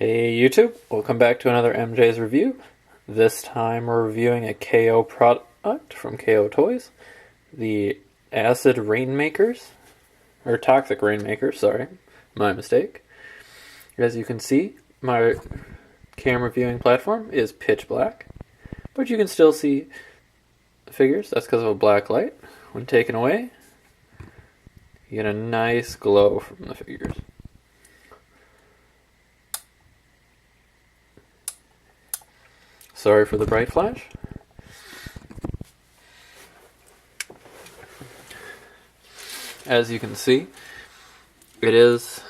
Hey YouTube, welcome back to another MJ's review. This time we're reviewing a KO product from Kotoys, the Acid Rainmakers, or Toxic Rainmakers, sorry, my mistake. As you can see, my camera viewing platform is pitch black, but you can still see the figures. That's because of a black light. When taken away, you get a nice glow from the figures. Sorry for the bright flash. As you can see, it is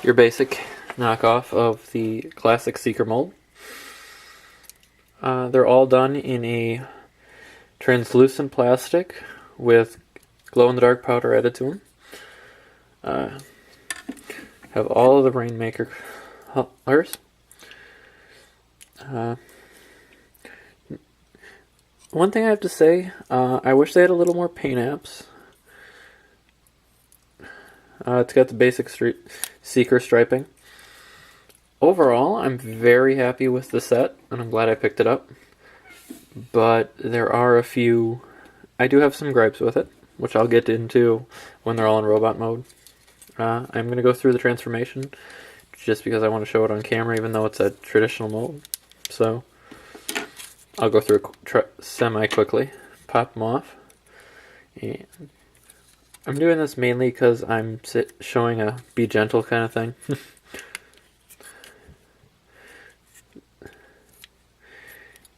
your basic knockoff of the classic Seeker mold. They're all done in a translucent plastic with glow-in-the-dark powder added to them. Have all of the Rainmaker colors. One thing I have to say, I wish they had a little more paint apps. It's got the basic Seeker striping. Overall, I'm very happy with the set, and I'm glad I picked it up. But there are a few... I do have some gripes with it, which I'll get into when they're all in robot mode. I'm going to go through the transformation, just because I want to show it on camera, even though it's a traditional mold. So, I'll go through it semi-quickly, pop them off. And I'm doing this mainly because I'm showing a be gentle kind of thing.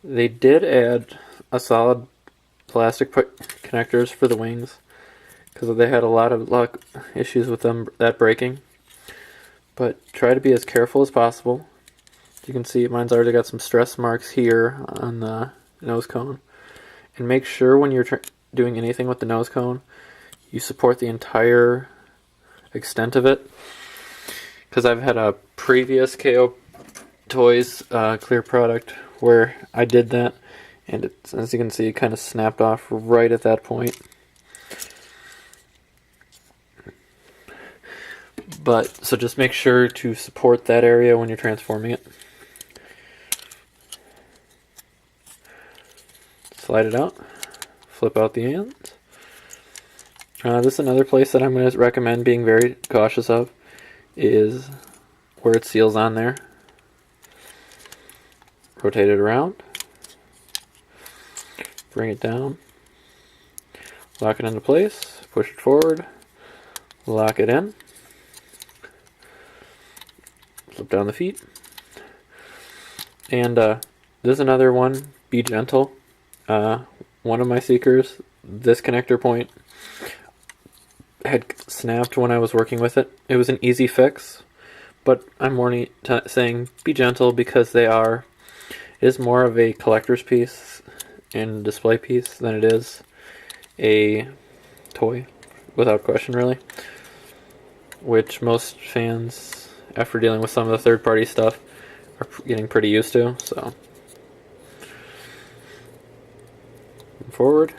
They did add a solid plastic connectors for the wings, because they had a lot of issues with them breaking. But try to be as careful as possible. You can see mine's already got some stress marks here on the nose cone. And make sure when you're doing anything with the nose cone, you support the entire extent of it. Because I've had a previous Kotoys clear product where I did that, and it, as you can see, it kind of snapped off right at that point. But, so just make sure to support that area when you're transforming it. Slide it out, flip out the ends. This is another place that I'm going to recommend being very cautious of, is where it seals on there. Rotate it around, bring it down, lock it into place, push it forward, lock it in, flip down the feet. And this is another one, be gentle. One of my Seekers, this connector point had snapped when I was working with it. It was an easy fix, but I'm more saying be gentle, because it is more of a collector's piece and display piece than it is a toy, without question, really. Which most fans, after dealing with some of the third-party stuff, are getting pretty used to. So, forward,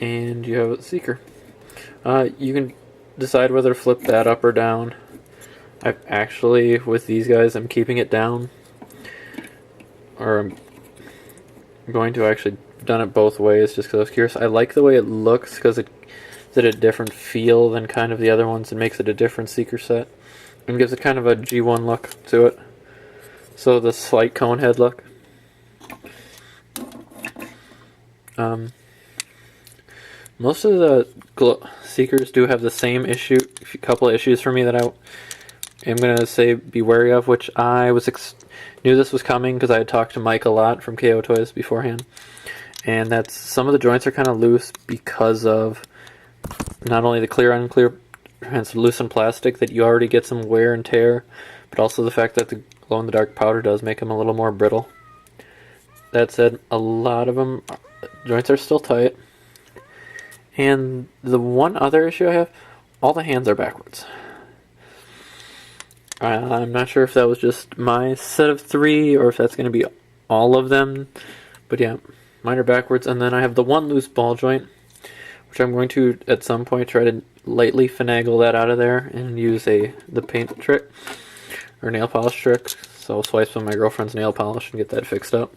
and you have a Seeker. You can decide whether to flip that up or down. I've actually, with these guys, I'm keeping it down. Or I'm going to actually done it both ways just because I was curious. I like the way it looks because it gives it a different feel than kind of the other ones and makes it a different Seeker set. And gives it kind of a G1 look to it. So the slight cone head look. Most of the Seekers do have the same issue, a couple of issues for me that I am going to say be wary of, which I knew this was coming because I had talked to Mike a lot from Kotoys beforehand. And that's some of the joints are kind of loose because of not only the clear on clear translucent plastic that you already get some wear and tear, but also the fact that the glow-in-the-dark powder does make them a little more brittle. That said, a lot of them, joints are still tight. And the one other issue I have, all the hands are backwards. I'm not sure if that was just my set of 3 or if that's going to be all of them. But yeah, mine are backwards. And then I have the one loose ball joint, which I'm going to, at some point, try to lightly finagle that out of there and use the paint trick. her nail polish trick, so I'll swipe some of my girlfriend's nail polish and get that fixed up.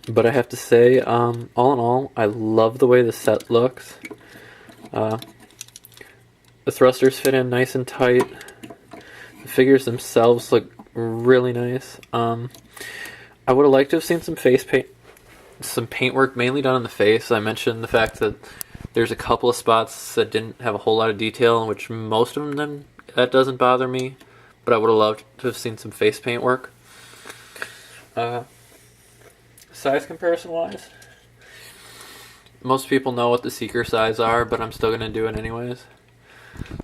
But I have to say, all in all, I love the way the set looks. The thrusters fit in nice and tight. The figures themselves look really nice. I would have liked to have seen some face paint, some paint work mainly done on the face. I mentioned the fact that there's a couple of spots that didn't have a whole lot of detail, which most of them, that doesn't bother me. But I would have loved to have seen some face paint work. Size comparison wise, most people know what the Seeker size are, but I'm still going to do it anyways.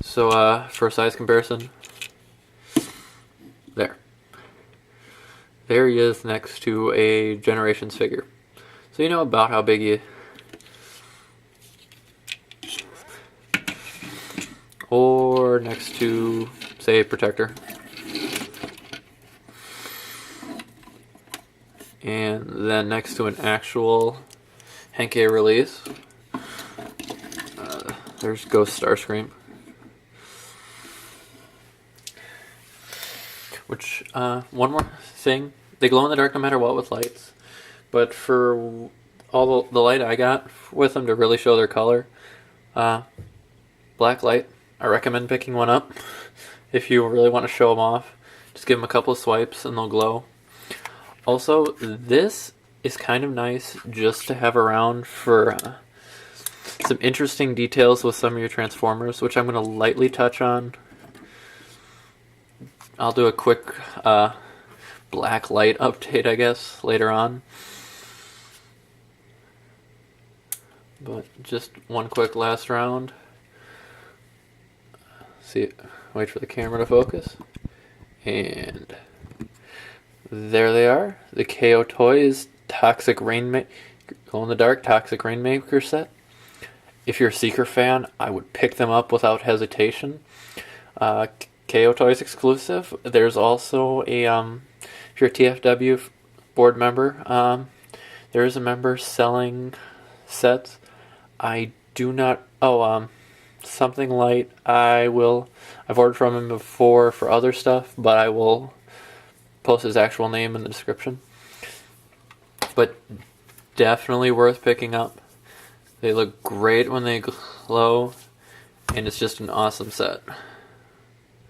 So for size comparison, there he is next to a Generations figure. So you know about how big he, or next to, say, a Protector. And then next to an actual Henke release, there's Ghost Starscream. Which, one more thing, they glow in the dark no matter what with lights. But for all the light I got with them to really show their color, black light, I recommend picking one up. If you really want to show them off, just give them a couple of swipes and they'll glow. Also, this is kind of nice just to have around for some interesting details with some of your Transformers, which I'm going to lightly touch on. I'll do a quick black light update, I guess, later on. But just one quick last round. See, wait for the camera to focus. And there they are, the Kotoys Toxic Rainmaker, Glow in the Dark Toxic Rainmaker set. If you're a Seeker fan, I would pick them up without hesitation. Kotoys exclusive. There's also a, if you're a TFW board member, there is a member selling sets. I do not, Something Light, I've ordered from him before for other stuff, but I will post his actual name in the description. But definitely worth picking up. They look great when they glow, and it's just an awesome set.